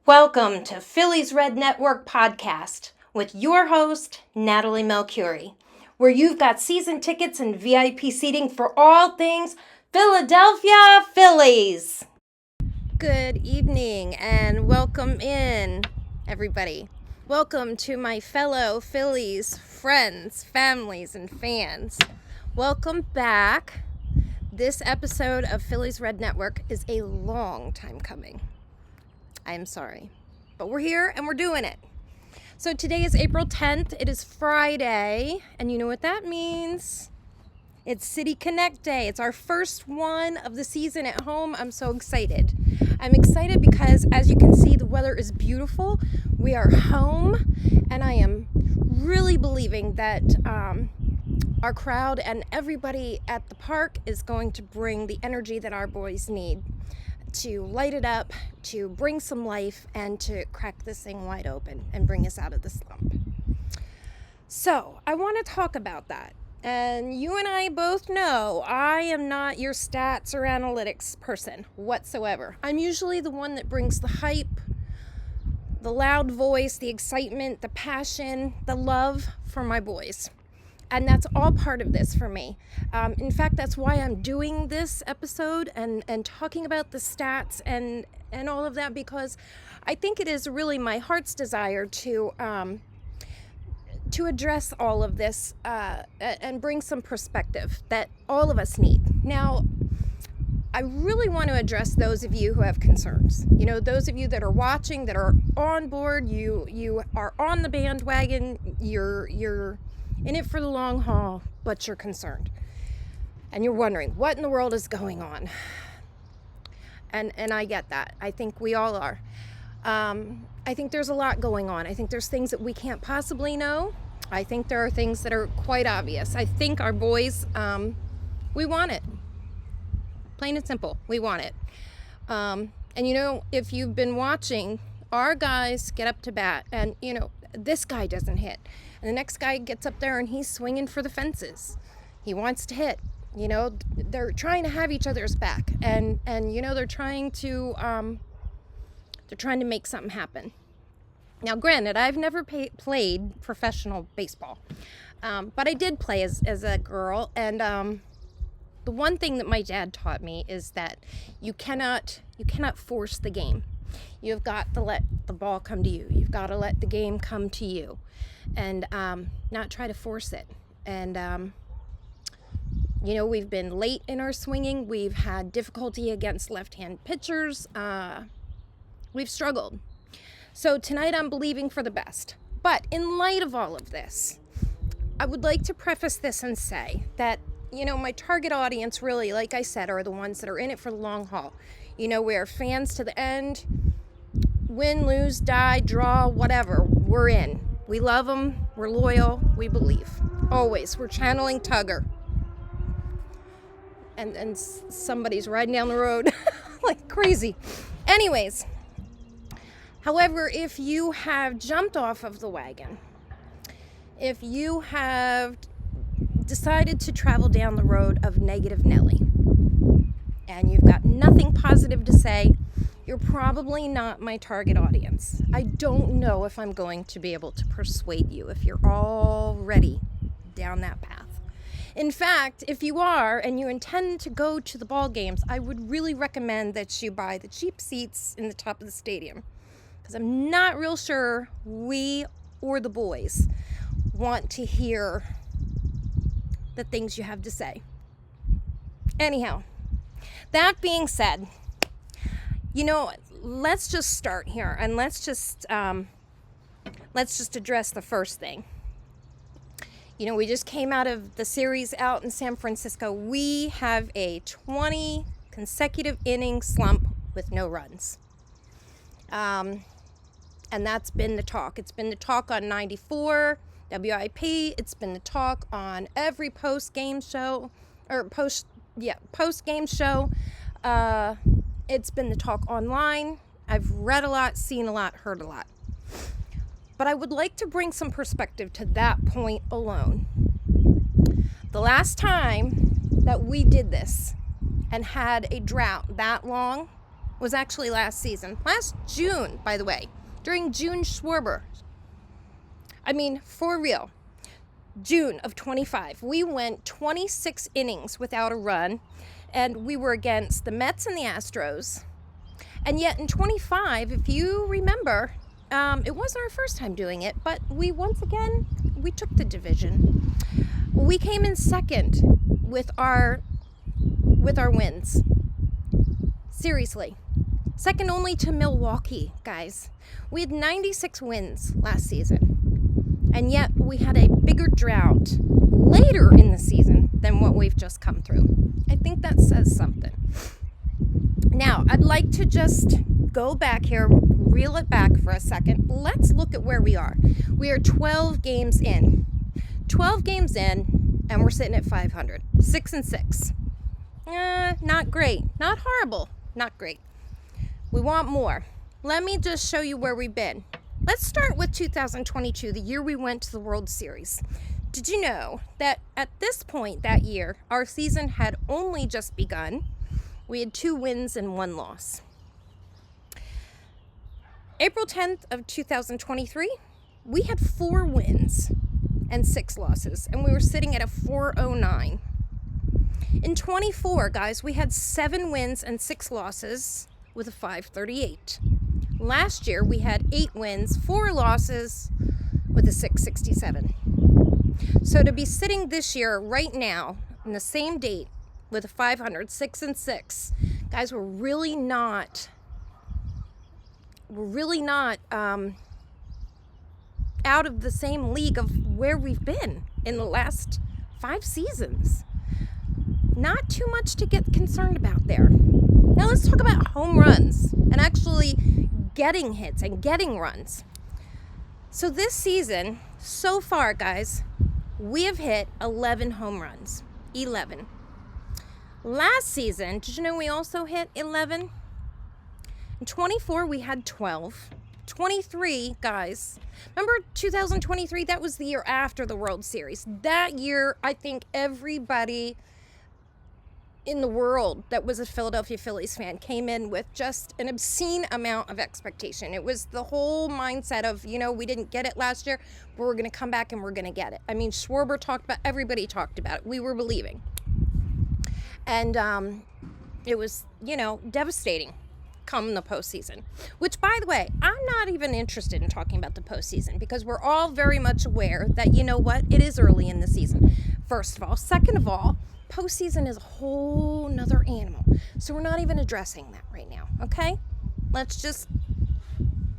Welcome to Phillies Red Network podcast with your host, Natalie Melchiori, where you've got season tickets and VIP seating for all things Philadelphia Phillies. Good evening and welcome in, everybody. Welcome to my fellow Phillies friends, families, and fans. Welcome back. This episode of Phillies Red Network is a long time coming. I'm sorry, but we're here and we're doing it. So today is April 10th. It is Friday, and you know what that means? It's City Connect Day. It's our first one of the season at home. I'm so excited. I'm excited because, as you can see, the weather is beautiful. We are home, and I am really believing that our crowd and everybody at the park is going to bring the energy that our boys need to light it up, to bring some life, and to crack this thing wide open and bring us out of the slump. So I want to talk about that. And you and I both know I am not your stats or analytics person whatsoever. I'm usually the one that brings the hype, the loud voice, the excitement, the passion, the love for my boys. And that's all part of this for me. In fact, that's why I'm doing this episode and talking about the stats and all of that, because I think it is really my heart's desire to address all of this and bring some perspective that all of us need. Now, I really want to address those of you who have concerns. You know, those of you that are watching, that are on board, you are on the bandwagon, you're in it for the long haul, but you're concerned. And you're wondering, what in the world is going on? And I get that. I think we all are. I think there's a lot going on. I think there's things that we can't possibly know. I think there are things that are quite obvious. I think our boys, we want it. Plain and simple, we want it. And you know, if you've been watching, our guys get up to bat and, you know, this guy doesn't hit. And the next guy gets up there and he's swinging for the fences. He wants to hit. You know, they're trying to have each other's back. And you know, they're trying to make something happen. Now, granted, I've never played professional baseball. But I did play as a girl. And the one thing that my dad taught me is that you cannot force the game. You've got to let the ball come to you. You've got to let the game come to you and not try to force it. And, you know, we've been late in our swinging. We've had difficulty against left-hand pitchers. We've struggled. So tonight I'm believing for the best. But in light of all of this, I would like to preface this and say that, you know, my target audience really, like I said, are the ones that are in it for the long haul. You know, we are fans to the end. Win, lose, die, draw, whatever. We're in. We love them. We're loyal. We believe. Always. We're channeling Tugger. And somebody's riding down the road like crazy. Anyways. However, if you have jumped off of the wagon, if you have decided to travel down the road of negative Nelly, and you've got nothing positive to say, you're probably not my target audience. I don't know if I'm going to be able to persuade you if you're already down that path. In fact, if you are and you intend to go to the ball games, I would really recommend that you buy the cheap seats in the top of the stadium, because I'm not real sure we or the boys want to hear the things you have to say. Anyhow, that being said, you know, let's just start here and let's just address the first thing. You know, we just came out of the series out in San Francisco. We have a 20 consecutive inning slump with no runs. And that's been the talk. It's been the talk on 94 WIP. It's been the talk on every post-game show. It's been the talk online. I've read a lot, seen a lot, heard a lot. But I would like to bring some perspective to that point alone. The last time that we did this and had a drought that long was actually last season. Last June, by the way, during June Schwarber. I mean, for real. June of 25, we went 26 innings without a run, and we were against the Mets and the Astros. And yet in 25, if you remember, it wasn't our first time doing it, but we took the division. We came in second with our wins. Seriously. Second only to Milwaukee, guys. We had 96 wins last season. And yet we had a bigger drought later in the season than what we've just come through. I think that says something. Now, I'd like to just go back here, reel it back for a second. Let's look at where we are. We are 12 games in. 12 games in, and we're sitting at 500. 6-6. Not great. Not horrible. Not great. We want more. Let me just show you where we've been. Let's start with 2022, the year we went to the World Series. Did you know that at this point that year, our season had only just begun? We had 2 wins and 1 loss. April 10th of 2023, we had 4 wins and 6 losses, and we were sitting at a 409. In 24, guys, we had 7 wins and 6 losses with a 538. Last year, we had 8 wins, 4 losses with a 667. So to be sitting this year right now in the same date with a 500, 6-6, guys, we're really not out of the same league of where we've been in the last 5 seasons. Not too much to get concerned about there. Now let's talk about home runs and actually getting hits and getting runs. So this season, so far, guys, we have hit 11 home runs. 11. Last season, did you know we also hit 11? In 24, we had 12. 23, guys. Remember 2023? That was the year after the World Series. That year, I think everybody in the world that was a Philadelphia Phillies fan came in with just an obscene amount of expectation. It was the whole mindset of, we didn't get it last year, but we're going to come back and we're going to get it. I mean, Schwarber talked about, everybody talked about it. We were believing. And it was, devastating come the postseason. Which, by the way, I'm not even interested in talking about the postseason because we're all very much aware that, it is early in the season, first of all. Second of all, postseason is a whole nother animal. So we're not even addressing that right now, okay? Let's just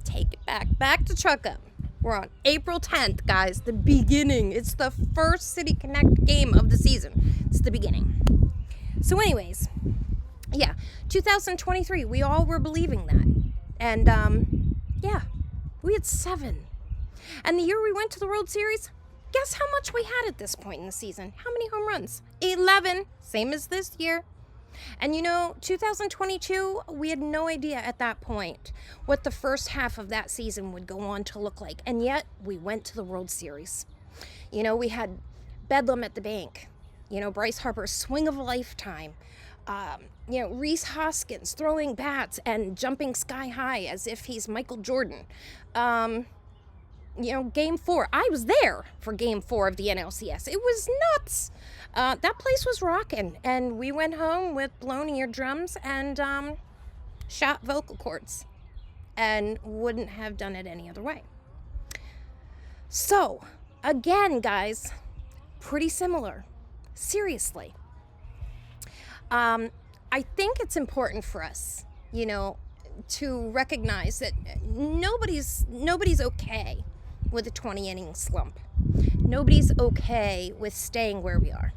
take it back to Chuck Up. We're on April 10th, guys, the beginning. It's the first City Connect game of the season. It's the beginning. So anyways, 2023, we all were believing that. And, we had 7. And the year we went to the World Series, guess how much we had at this point in the season? How many home runs? 11, same as this year. And 2022, we had no idea at that point what the first half of that season would go on to look like. And yet, we went to the World Series. We had Bedlam at the bank. Bryce Harper's swing of a lifetime. Rhys Hoskins throwing bats and jumping sky high as if he's Michael Jordan. Game 4. I was there for Game 4 of the NLCS. It was nuts. That place was rocking. And we went home with blown eardrums and shot vocal cords. And wouldn't have done it any other way. So, again, guys, pretty similar. Seriously. I think it's important for us, to recognize that nobody's okay with a 20-inning slump. Nobody's okay with staying where we are.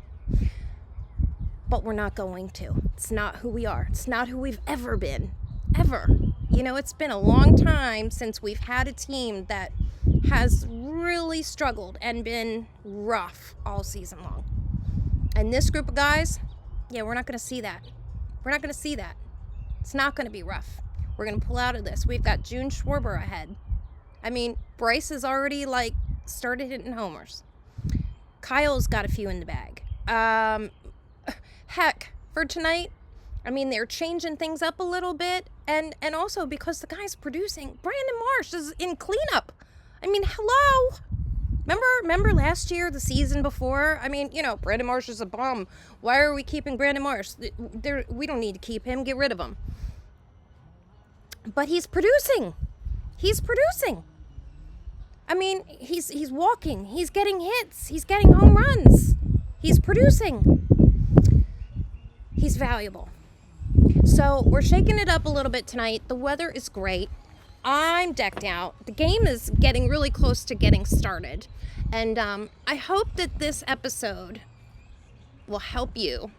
But we're not going to. It's not who we are. It's not who we've ever been. Ever. It's been a long time since we've had a team that has really struggled and been rough all season long. And this group of guys, we're not going to see that. We're not going to see that. It's not going to be rough. We're going to pull out of this. We've got June Schwarber ahead. I mean, Bryce has already, started hitting homers. Kyle's got a few in the bag. Heck, for tonight, I mean, they're changing things up a little bit, and also because the guy's producing. Brandon Marsh is in cleanup. I mean, hello. Remember last year, the season before? I mean, Brandon Marsh is a bum. Why are we keeping Brandon Marsh? We don't need to keep him. Get rid of him. But he's producing. He's producing. I mean, he's walking. He's getting hits. He's getting home runs. He's producing. He's valuable. So we're shaking it up a little bit tonight. The weather is great. I'm decked out. The game is getting really close to getting started. And I hope that this episode will help you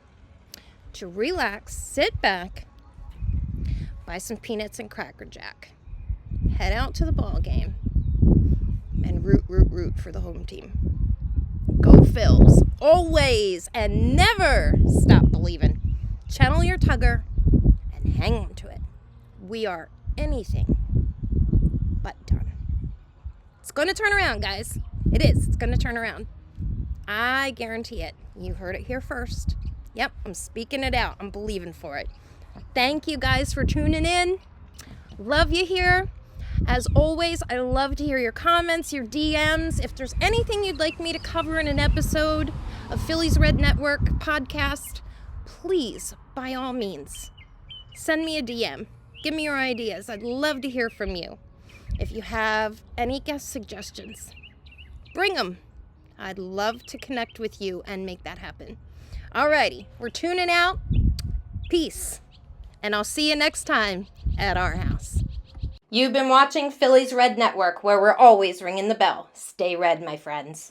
to relax, sit back, buy some peanuts and Cracker Jack, head out to the ball game, and root for the home team. Go Phils, always, and never stop believing. Channel your tugger and hang on to it. We are anything but done. It's going to turn around, guys. It is. It's going to turn around. I guarantee it. You heard it here first. Yep, I'm speaking it out. I'm believing for it. Thank you guys for tuning in. Love you here. As always, I love to hear your comments, your DMs. If there's anything you'd like me to cover in an episode of Phillies Red Network podcast, please, by all means, send me a DM. Give me your ideas. I'd love to hear from you. If you have any guest suggestions, bring them. I'd love to connect with you and make that happen. Alrighty, we're tuning out. Peace. And I'll see you next time at our house. You've been watching Phillies Red Network, where we're always ringing the bell. Stay red, my friends.